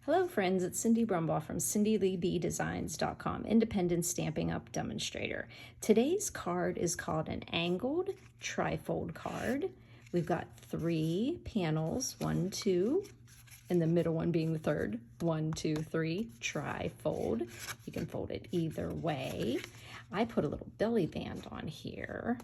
Hello friends, it's Cindy Brumbaugh from CindyLeeBDesigns.com, independent Stampin' Up! Demonstrator. Today's card is called an angled trifold card. We've got 3 panels, 1, 2, and the middle one being the third. 1, 2, 3, trifold. You can fold it either way. I put a little belly band on here.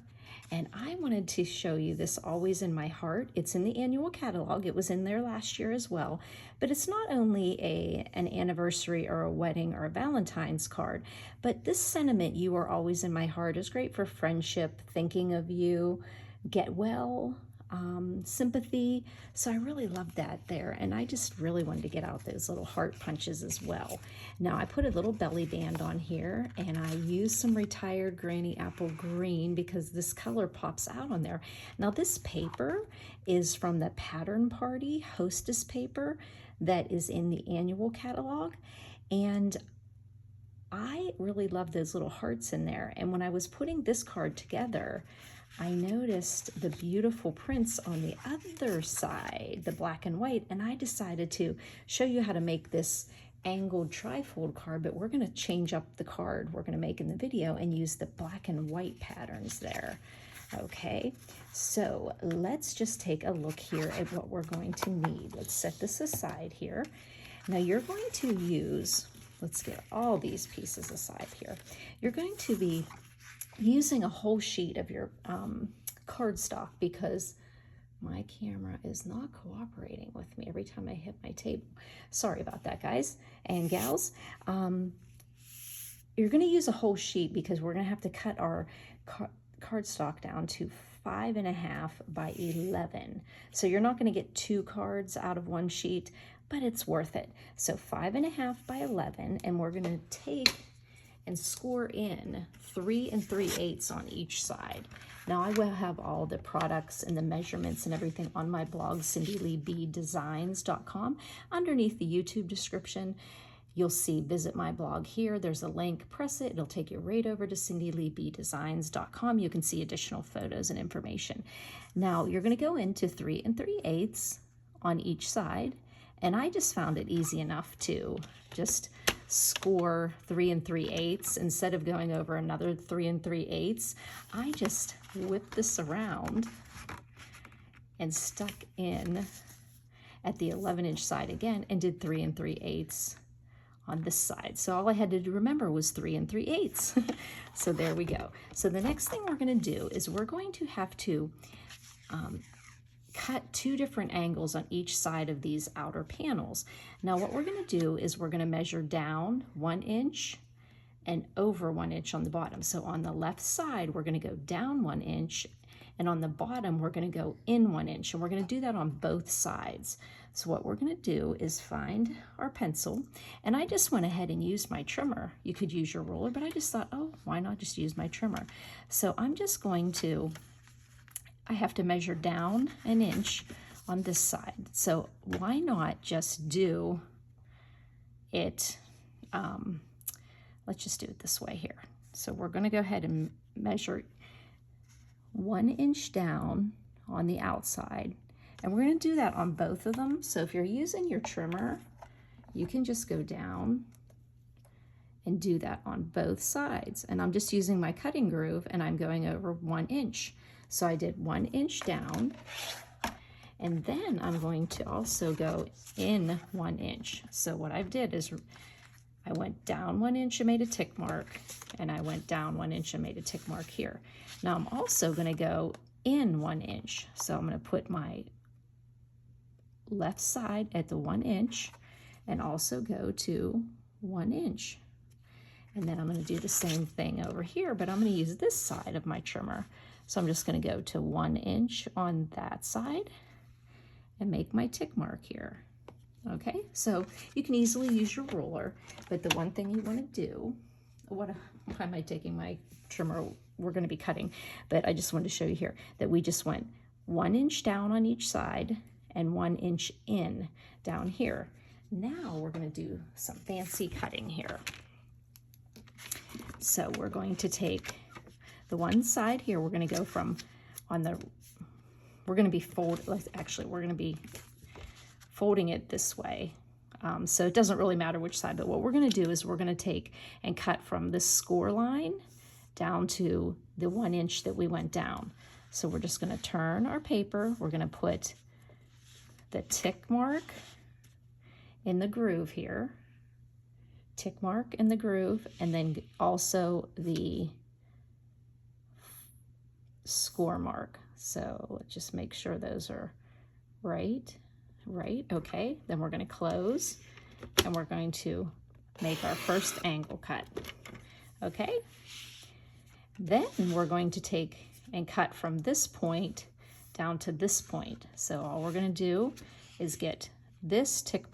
And I wanted to show you this Always in My Heart. It's in the annual catalog. It was in there last year as well. But it's not only an anniversary or a wedding or a Valentine's card, but this sentiment, "You are always in my heart," is great for friendship, thinking of you, get well, sympathy. So I really love that there. And I just really wanted to get out those little heart punches as well. Now I put a little belly band on here and I used some retired Granny Apple Green because this color pops out on there. Now this paper is from the Pattern Party Hostess paper that is in the annual catalog. And I really love those little hearts in there. And when I was putting this card together, I noticed the beautiful prints on the other side, the black and white, and I decided to show you how to make this angled trifold card, but we're going to change up the card we're going to make in the video and use the black and white patterns there. Okay, so let's just take a look here at what we're going to need. Let's set this aside here. Now you're going to use, let's get all these pieces aside here. You're going to be using a whole sheet of your cardstock because my camera is not cooperating with me every time I hit my table. Sorry about that, guys and gals. You're going to use a whole sheet because we're going to have to cut our cardstock down to 5.5 by 11. So you're not going to get 2 cards out of one sheet, but it's worth it. So 5.5 by 11, and we're going to take and score in 3 3/8 on each side. Now I will have all the products and the measurements and everything on my blog, CindyLeeBDesigns.com. Underneath the YouTube description, you'll see visit my blog here. There's a link, press it, it'll take you right over to CindyLeeBDesigns.com. You can see additional photos and information. Now you're going to go into 3 3/8 on each side, and I just found it easy enough to just score 3 3/8 instead of going over another 3 3/8. I just whipped this around and stuck in at the 11-inch side again and did 3 3/8 on this side. So all I had to remember was 3 3/8. So there we go. So the next thing we're going to do is we're going to have to cut 2 different angles on each side of these outer panels. Now what we're going to do is we're going to measure down 1 inch and over 1 inch on the bottom. So on the left side we're going to go down 1 inch, and on the bottom we're going to go in 1 inch, and we're going to do that on both sides. So what we're going to do is find our pencil, and I just went ahead and used my trimmer. You could use your ruler, but I just thought, oh, why not just use my trimmer? So I'm just going to, I have to measure down 1 inch on this side. So why not just do it, let's just do it this way here. So we're going to go ahead and measure 1 inch down on the outside, and we're going to do that on both of them. So if you're using your trimmer, you can just go down and do that on both sides. And I'm just using my cutting groove and I'm going over 1 inch. So I did 1 inch down, and then I'm going to also go in 1 inch. So what I did is I went down 1 inch and made a tick mark, and I went down 1 inch and made a tick mark here. Now I'm also going to go in 1 inch. So I'm going to put my left side at the 1 inch and also go to 1 inch. And then I'm going to do the same thing over here, but I'm going to use this side of my trimmer. So I'm just going to go to 1 inch on that side and make my tick mark here. Okay, so you can easily use your ruler, but the one thing you want to do, why am I taking my trimmer? We're going to be cutting, but I just wanted to show you here that we just went 1 inch down on each side and 1 inch in down here. Now we're going to do some fancy cutting here. So we're going to take the one side here, we're going to go from on the, we're going to be folding it this way. So it doesn't really matter which side, but what we're going to do is we're going to take and cut from this score line down to the 1 inch that we went down. So we're just going to turn our paper. We're going to put the tick mark in the groove here, tick mark in the groove, and then also the score mark. So let's just make sure those are right. Okay, then we're going to close and we're going to make our first angle cut. Okay, then we're going to take and cut from this point down to this point. So all we're going to do is get this tick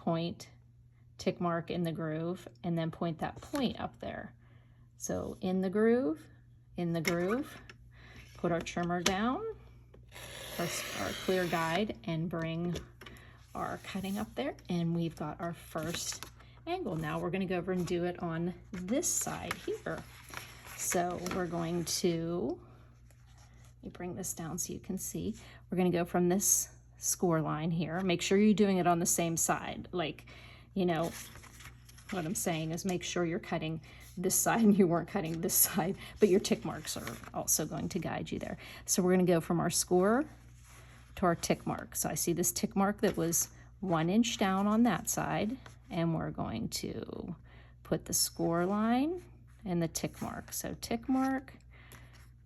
mark in the groove, and then point that point up there. So in the groove, put our trimmer down, our clear guide, and bring our cutting up there, and we've got our first angle. Now we're going to go over and do it on this side here. So we're going to, let me bring this down so you can see. We're going to go from this score line here. Make sure you're doing it on the same side. Like, you know, what I'm saying is make sure you're cutting this side and you weren't cutting this side, but your tick marks are also going to guide you there. So we're going to go from our score to our tick mark. So I see this tick mark that was 1 inch down on that side, and we're going to put the score line and the tick mark. So tick mark,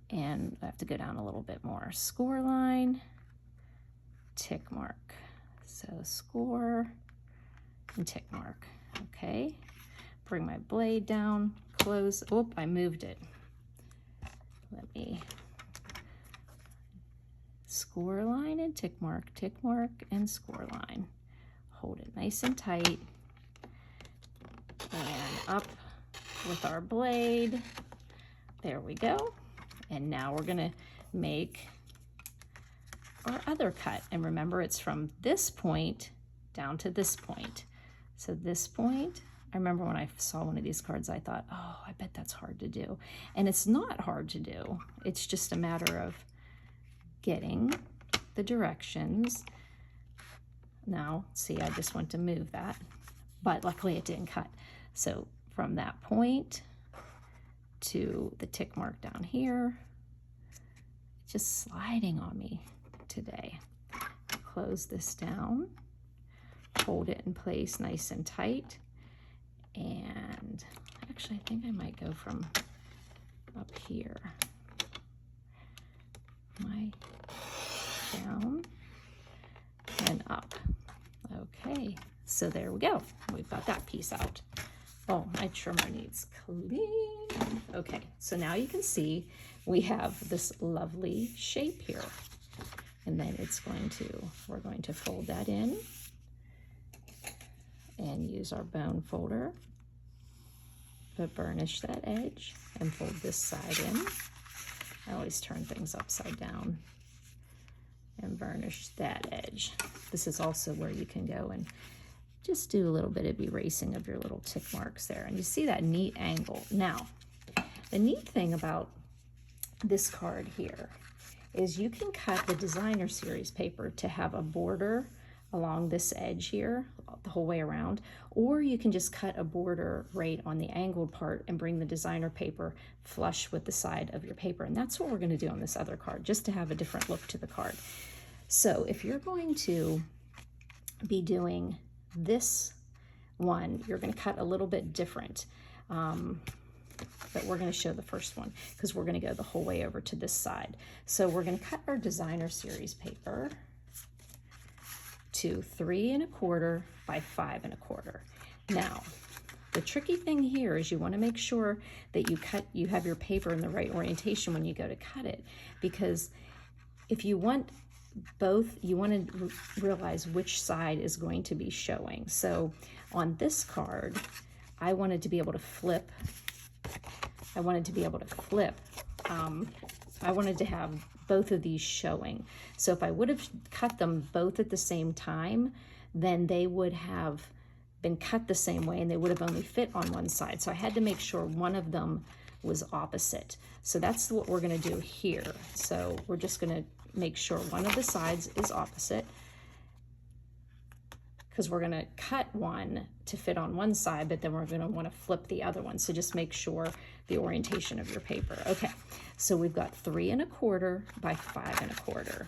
and I have to go down a little bit more. Score line, tick mark. So score and tick mark. Okay, bring my blade down, close. Oh, I moved it. Let me score line and tick mark and score line. Hold it nice and tight, and up with our blade. There we go. And now we're gonna make our other cut. And remember, it's from this point down to this point. So this point, I remember when I saw one of these cards, I thought, oh, I bet that's hard to do. And it's not hard to do. It's just a matter of getting the directions. Now, see, I just want to move that, but luckily it didn't cut. So from that point to the tick mark down here, it's just sliding on me today. Close this down, hold it in place nice and tight, and actually I think I might go from up here, down and up. Okay, so there we go. We've got that piece out. Oh, my trimmer needs clean. Okay, so now you can see we have this lovely shape here. And then we're going to fold that in and use our bone folder to burnish that edge and fold this side in. I always turn things upside down and burnish that edge. This is also where you can go and just do a little bit of erasing of your little tick marks there. And you see that neat angle. Now, the neat thing about this card here is you can cut the designer series paper to have a border along this edge here the whole way around, or you can just cut a border right on the angled part and bring the designer paper flush with the side of your paper. And that's what we're going to do on this other card, just to have a different look to the card. So if you're going to be doing this one, you're going to cut a little bit different. But we're going to show the first one because we're going to go the whole way over to this side. So we're going to cut our designer series paper to 3 1/4 by 5 1/4. Now, the tricky thing here is you want to make sure that you have your paper in the right orientation when you go to cut it, because if you want both, you want to realize which side is going to be showing. So on this card, I wanted to be able to flip. I wanted to have both of these showing. So if I would have cut them both at the same time, then they would have been cut the same way and they would have only fit on one side. So I had to make sure one of them was opposite. So that's what we're going to do here. So we're just going to make sure one of the sides is opposite, because we're going to cut one to fit on one side, but then we're going to want to flip the other one. So just make sure the orientation of your paper. Okay, so we've got 3 1/4 by 5 1/4.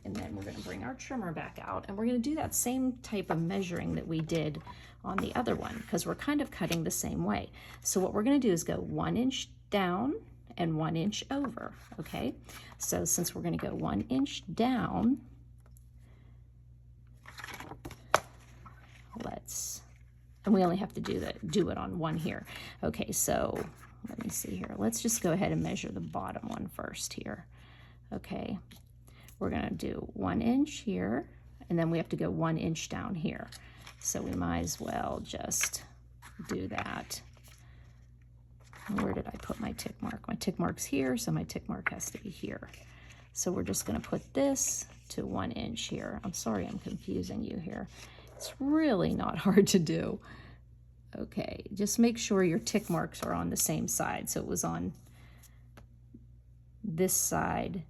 And then we're going to bring our trimmer back out, and we're going to do that same type of measuring that we did on the other one, because we're kind of cutting the same way. So what we're going to do is go 1 inch down and 1 inch over. Okay, so since we're going to go 1 inch down, and we only have to do it on one here. Okay, so let me see here. Let's just go ahead and measure the bottom one first here. Okay, we're going to do 1 inch here, and then we have to go 1 inch down here. So we might as well just do that. Where did I put my tick mark? My tick mark's here, so my tick mark has to be here. So we're just going to put this to 1 inch here. I'm sorry I'm confusing you here. It's really not hard to do. Okay, just make sure your tick marks are on the same side. So it was on this side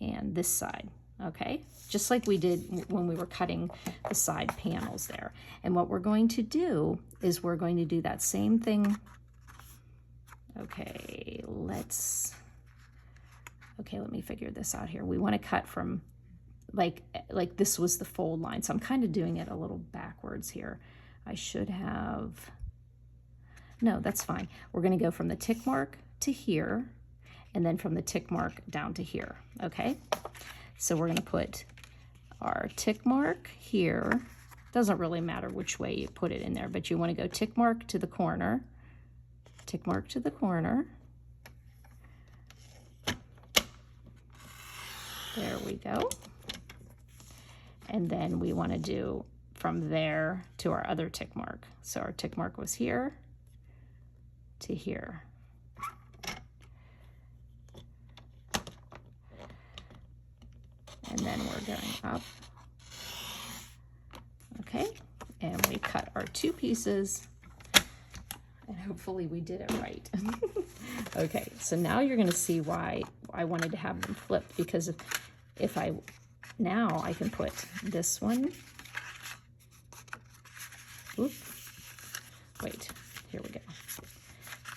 and this side, okay? Just like we did when we were cutting the side panels there. And what we're going to do is we're going to do that same thing. Okay, let me figure this out here. We want to cut from like this was the fold line. So I'm kind of doing it a little backwards here. I should have, no, that's fine. We're going to go from the tick mark to here, and then from the tick mark down to here, okay? So we're going to put our tick mark here. Doesn't really matter which way you put it in there, but you want to go tick mark to the corner, tick mark to the corner. There we go. And then we want to do from there to our other tick mark. So our tick mark was here to here. And then we're going up. Okay, and we cut our 2 pieces, and hopefully we did it right. Okay, so now you're going to see why I wanted to have them flipped, because if now I can put this one, wait, here we go.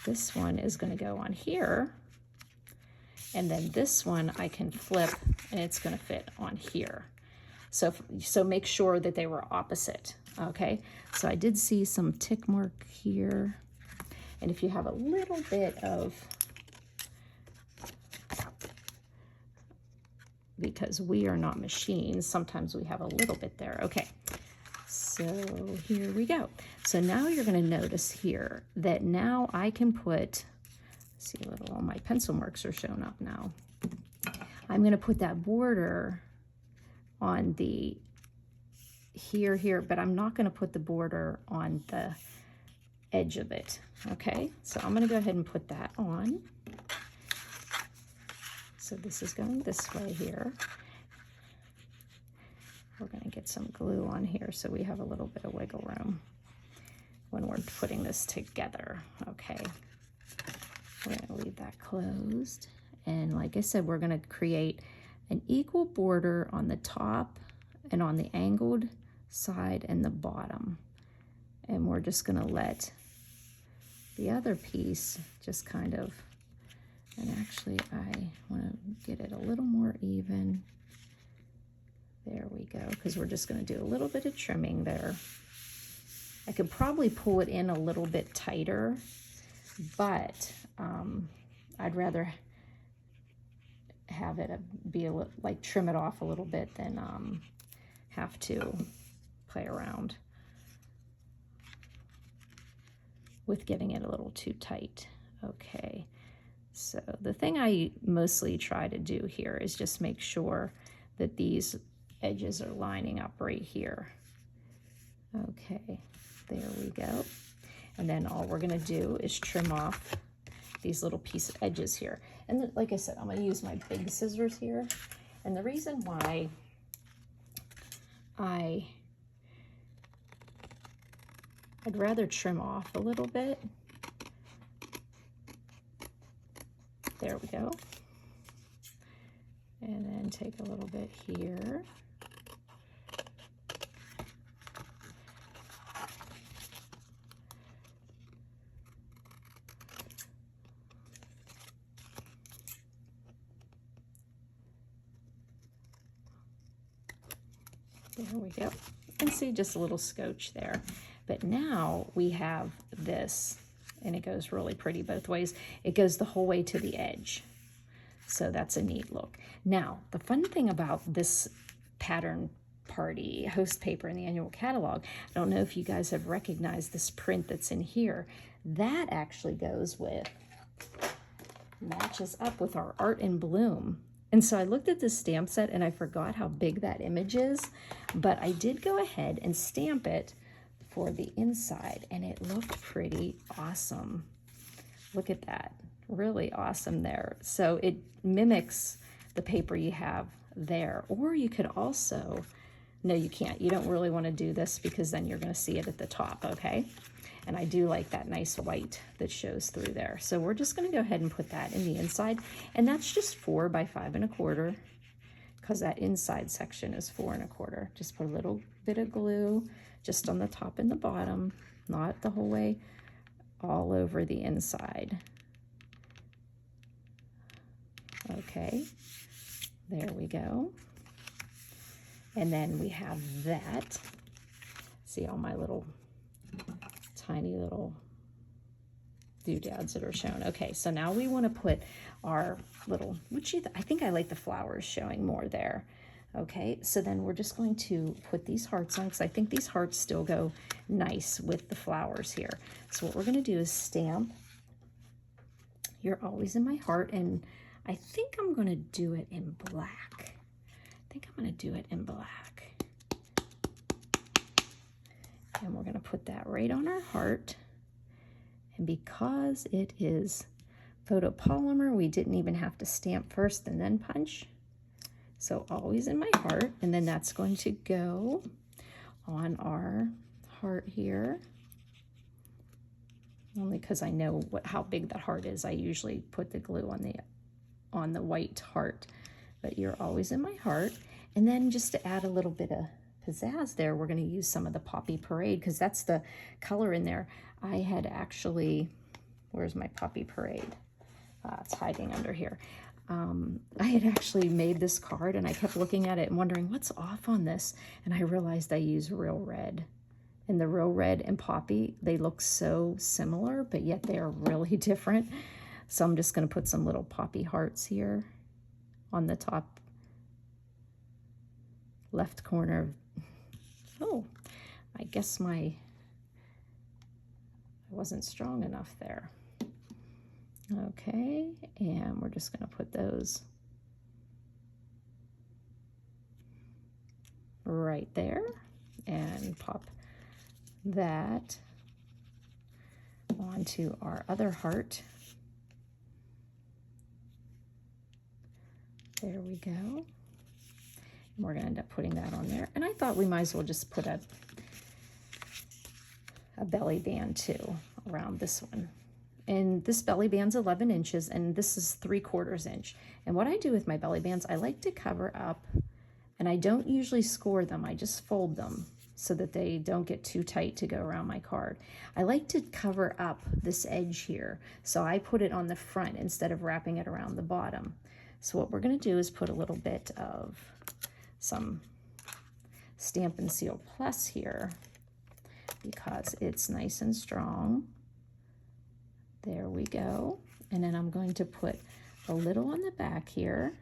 This one is going to go on here, and then this one I can flip, and it's going to fit on here. So make sure that they were opposite, okay? So I did see some tick mark here, and if you have a little bit of, because we are not machines, sometimes we have a little bit there. Okay, so here we go. So now you're going to notice here that now I can put, see, all my pencil marks are shown up now. I'm going to put that border on the here, but I'm not going to put the border on the edge of it. Okay, so I'm going to go ahead and put that on. So this is going this way here. We're going to get some glue on here so we have a little bit of wiggle room when we're putting this together. Okay, we're going to leave that closed. And like I said, we're going to create an equal border on the top and on the angled side and the bottom. And we're just going to let the other piece just kind of, and actually I want to get it a little more even. There we go, because we're just going to do a little bit of trimming there. I could probably pull it in a little bit tighter, but I'd rather have it be like trim it off a little bit than have to play around with getting it a little too tight. Okay, so the thing I mostly try to do here is just make sure that these edges are lining up right here. Okay, there we go. And then all we're going to do is trim off these little piece edges here. And like I said, I'm going to use my big scissors here. And the reason why I'd rather trim off a little bit. There we go. And then take a little bit here. There we go. And see, just a little scotch there. But now we have this, and it goes really pretty both ways. It goes the whole way to the edge. So that's a neat look. Now, the fun thing about this pattern party host paper in the annual catalog, I don't know if you guys have recognized this print that's in here. That actually goes with, matches up with our Art in Bloom. And so I looked at this stamp set and I forgot how big that image is, but I did go ahead and stamp it for the inside, and it looked pretty awesome. Look at that, really awesome there. So it mimics the paper you have there, or you could also, no, you can't. You don't really want to do this because then you're going to see it at the top, okay? And I do like that nice white that shows through there. So we're just going to go ahead and put that in the inside, and that's just 4 by 5 1/4, because that inside section is 4 1/4. Just put a little bit of glue just on the top and the bottom, not the whole way, all over the inside. Okay, there we go. And then we have that. See all my little tiny little doodads that are shown. Okay, so now we want to put our little, I think I like the flowers showing more there. Okay, so then we're just going to put these hearts on, because I think these hearts still go nice with the flowers here. So what we're going to do is stamp You're Always in My Heart, and I think I'm going to do it in black. And we're going to put that right on our heart. And because it is photopolymer, we didn't even have to stamp first and then punch. So Always in My Heart, and then that's going to go on our heart here. Only because I know how big that heart is, I usually put the glue on the white heart. But You're Always in My Heart. And then just to add a little bit of pizzazz there, we're going to use some of the Poppy Parade, because that's the color in there. I had actually, where's my Poppy Parade? It's hiding under here. I had actually made this card, and I kept looking at it and wondering what's off on this, and I realized I use Real Red. And the Real Red and Poppy, they look so similar, but yet they are really different. So I'm just going to put some little poppy hearts here on the top left corner. Oh, I guess I wasn't strong enough there. Okay, and we're just going to put those right there and pop that onto our other heart. There we go. And we're going to end up putting that on there. And I thought we might as well just put a belly band too around this one. And this belly band's 11 inches, and this is 3/4 inch. And what I do with my belly bands, I like to cover up, and I don't usually score them, I just fold them so that they don't get too tight to go around my card. I like to cover up this edge here, so I put it on the front instead of wrapping it around the bottom. So what we're going to do is put a little bit of some Stampin' Seal Plus here, because it's nice and strong. There we go. And then I'm going to put a little on the back here,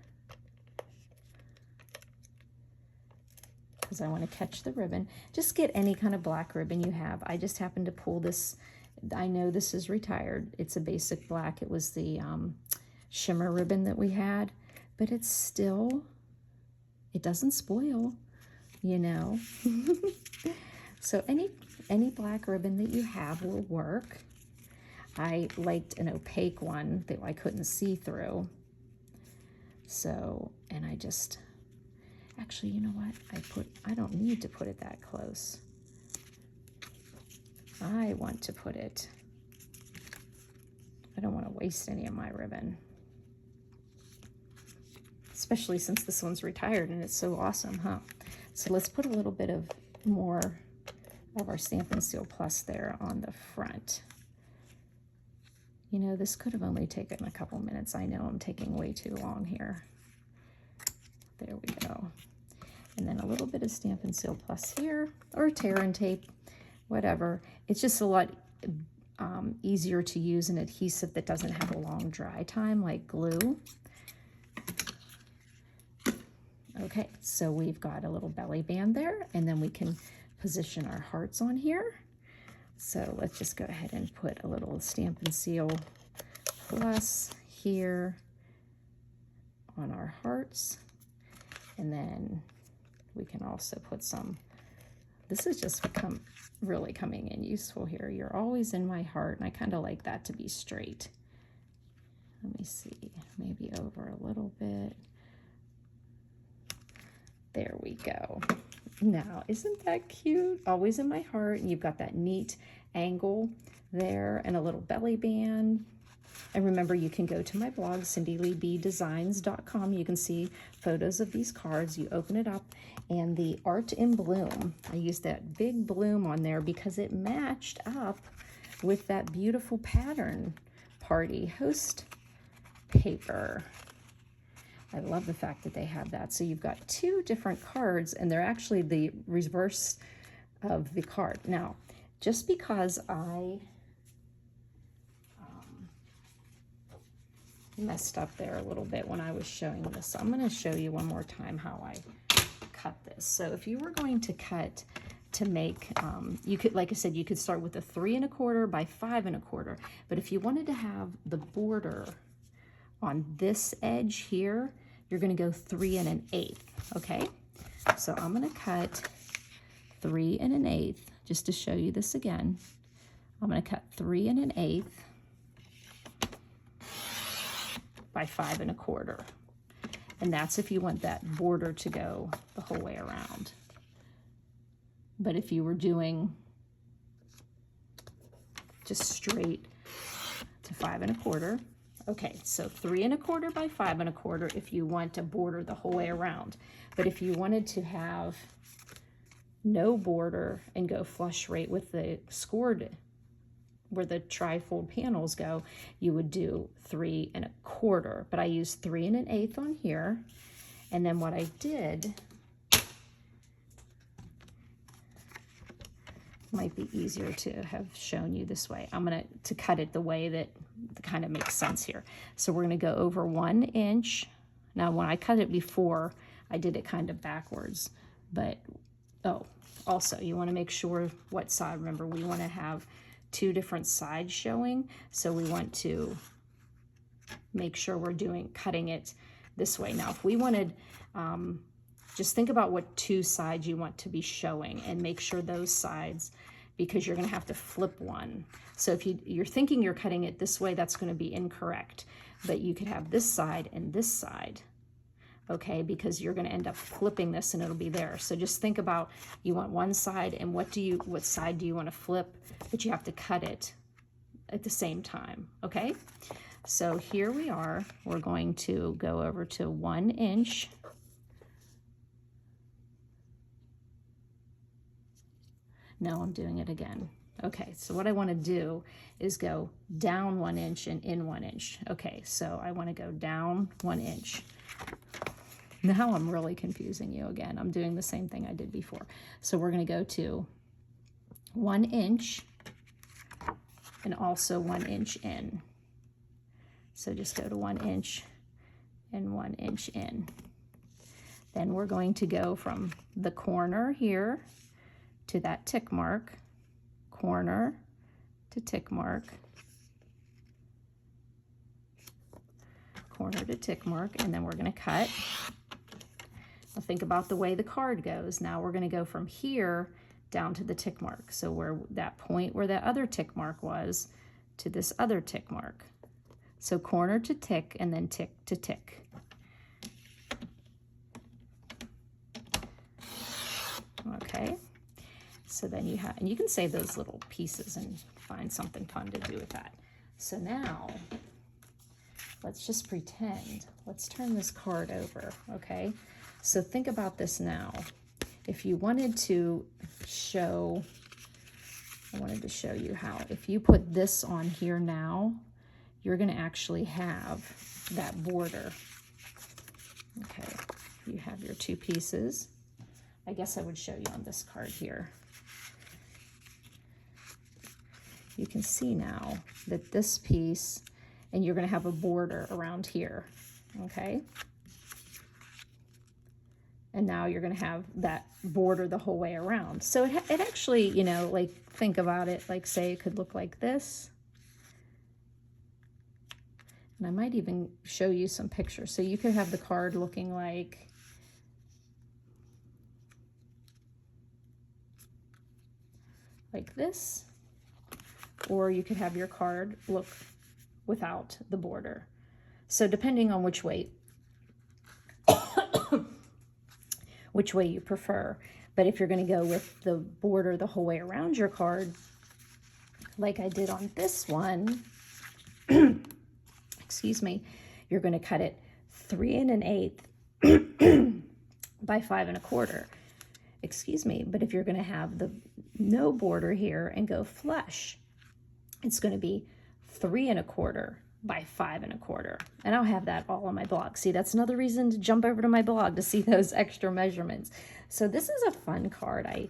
because I want to catch the ribbon. Just get any kind of black ribbon you have. I just happened to pull this. I know this is retired. It's a basic black. It was the shimmer ribbon that we had, but it's still, it doesn't spoil, you know. So any black ribbon that you have will work. I liked an opaque one that I couldn't see through. So, and I just, actually, you know what? I don't need to put it that close. I want to put it, I don't want to waste any of my ribbon. Especially since this one's retired and it's so awesome, huh? So let's put a little bit of more of our Stampin' Seal Plus there on the front. You know, this could have only taken a couple minutes. I know I'm taking way too long here. There we go. and then a little bit of Stampin' Seal Plus here, or tear and tape, whatever. It's just a lot easier to use an adhesive that doesn't have a long dry time like glue. Okay, so we've got a little belly band there, and then we can position our hearts on here. So let's just go ahead and put a little Stampin' Seal Plus here on our hearts, and then we can also put some, this has just become really coming in useful here. You're always in my heart, and I kind of like that to be straight. Let me see, maybe over a little bit. There we go. Now, isn't that cute? Always in my heart, and you've got that neat angle there and a little belly band. And remember, you can go to my blog, cindyleebdesigns.com. You can see photos of these cards. You open it up, and the Art in Bloom, I used that big bloom on there because it matched up with that beautiful pattern party host paper. I love the fact that they have that. So you've got two different cards, and they're actually the reverse of the card. Now, just because I messed up there a little bit when I was showing this, I'm going to show you one more time how I cut this. So if you were going to cut to make, you could, like I said, you could start with a 3 1/4 by 5 1/4. But if you wanted to have the border on this edge here, you're going to go 3 1/8. Okay, so I'm going to cut 3 1/8 just to show you this again. I'm going to cut 3 1/8 by 5 1/4, and that's if you want that border to go the whole way around. But if you were doing just straight to 5 1/4, okay, so 3 1/4 by 5 1/4 if you want to border the whole way around. But if you wanted to have no border and go flush right with the scored where the trifold panels go, you would do 3 1/4. But I used 3 1/8 on here, and then what I did might be easier to have shown you this way. I'm going to cut it the way that kind of makes sense here. So we're going to go over 1 inch. Now, when I cut it before, I did it kind of backwards, but also you want to make sure what side. Remember, we want to have 2 different sides showing, so we want to make sure we're cutting it this way. Now, if we wanted, just think about what 2 sides you want to be showing, and make sure those sides, because you're going to have to flip one. So if you're thinking you're cutting it this way, that's going to be incorrect. But you could have this side and this side, okay, because you're going to end up flipping this and it'll be there. So just think about, you want one side, and what side do you want to flip, but you have to cut it at the same time, okay? So here we are. We're going to go over to 1 inch. No, I'm doing it again. Okay, so what I want to do is go down 1 inch and in 1 inch. Okay, so I want to go down 1 inch. Now I'm really confusing you again. I'm doing the same thing I did before. So we're going to go to 1 inch and also 1 inch in. So just go to 1 inch and 1 inch in. Then we're going to go from the corner here to that tick mark, corner to tick mark, corner to tick mark, and then we're going to cut. Now think about the way the card goes. Now we're going to go from here down to the tick mark. So where that point where that other tick mark was to this other tick mark. So corner to tick and then tick to tick. Okay. So then you have, and you can save those little pieces and find something fun to do with that. So now, let's just pretend. Let's turn this card over, okay? So think about this now. If you wanted to show, I wanted to show you how, if you put this on here now, you're gonna actually have that border. Okay, you have your 2 pieces. I guess I would show you on this card here. You can see now that this piece, and you're going to have a border around here, okay? And now you're going to have that border the whole way around. So it actually, you know, like think about it, like say it could look like this. And I might even show you some pictures. So you could have the card looking like this, or you could have your card look without the border. So depending on which way you prefer. But if you're going to go with the border the whole way around your card, like I did on this one, excuse me, you're going to cut it 3 1/8 by 5 1/4. Excuse me, but if you're going to have the no border here and go flush, it's going to be 3 1/4 by 5 1/4. And I'll have that all on my blog. See, that's another reason to jump over to my blog to see those extra measurements. So this is a fun card. I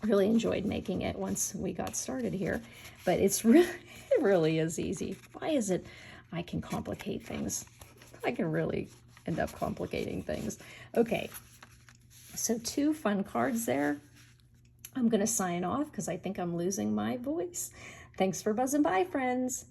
really enjoyed making it once we got started here, but it really is easy. Why is it I can complicate things? I can really end up complicating things. Okay, so 2 fun cards there. I'm going to sign off because I think I'm losing my voice. Thanks for buzzing by, friends.